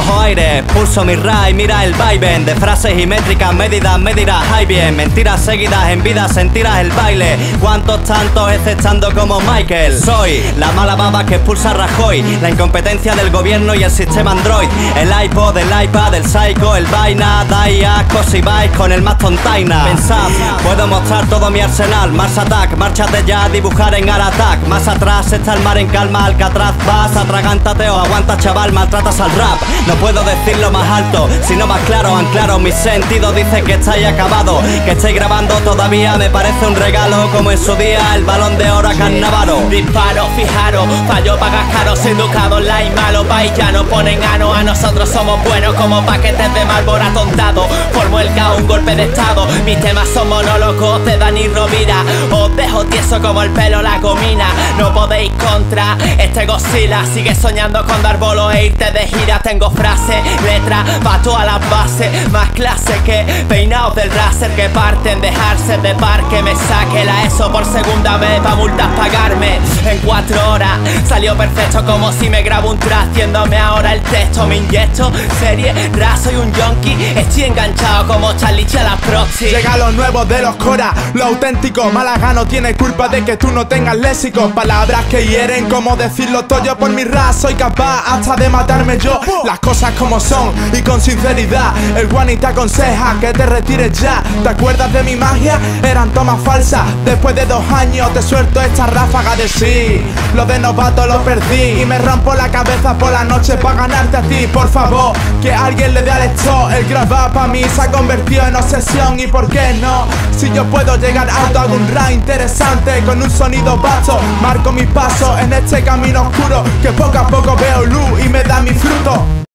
cojo aire, pulso mi ray, mira el vaivén de frases y métricas, medidas, me dirás, ay bien, mentiras seguidas en vida, sentirás el baile. ¿Cuántos tantos estando como Michael? Soy la mala baba que expulsa Rajoy, la incompetencia del gobierno y el sistema Android, el iPod, el iPad, el Psycho, el vaina, dais asco si vais con el más tontaina. Pensad, puedo mostrar todo mi arsenal, Mars Attack, márchate ya a dibujar en Art Attack. Más atrás está el mar en calma, Alcatraz, vas, atragántate o aguanta chaval, maltratas al rap. No puedo decirlo más alto, sino más claro, anclaro mis sentidos, dice que estáis acabado, que estáis grabando todavía, me parece un regalo, como en su día el Balón de Oro a Cannavaro. Disparo, fijaros, fallo pagas caro, educados, la y malo, país ya no ponen ano, a nosotros somos buenos como paquetes de Marlboro atontado, formo el caos, un golpe de estado, mis temas son monólogos de Dani Rovira, os dejo tieso como el pelo la gomina, no podéis contra este Godzilla, sigue soñando con dar bolo e irte de gira, tengo frases, letras, pa' todas las bases, más clase que peinados del raser que parten, dejarse de parque, me saque la ESO por segunda vez pa' multas pagarme, en 4 horas salió perfecto como si me grabo un track, haciéndome ahora el texto, me inyecto serie, raso y un yonki, estoy enganchado como Charlie a las proxy. Llega lo nuevo de los Cora, lo auténtico, Málaga no tiene culpa de que tú no tengas léxico, palabras que hieren como decirlo todo, yo por mi ras soy capaz hasta de matarme yo, las cosas como son y con sinceridad, el Guani te aconseja que te retires ya, ¿te acuerdas de mi magia? Eran tomas falsas, después de 2 años te suelto esta ráfaga de sí, lo de novato lo perdí y me rompo la cabeza por la noche para ganarte a ti, por favor, que alguien le dé al stop, el grabar pa' mí se ha convertido en obsesión y por qué no, si yo puedo llegar alto a algún rap interesante con un sonido vasto, marco mis pasos en este camino oscuro que poco a poco veo luz y me da mi fruto.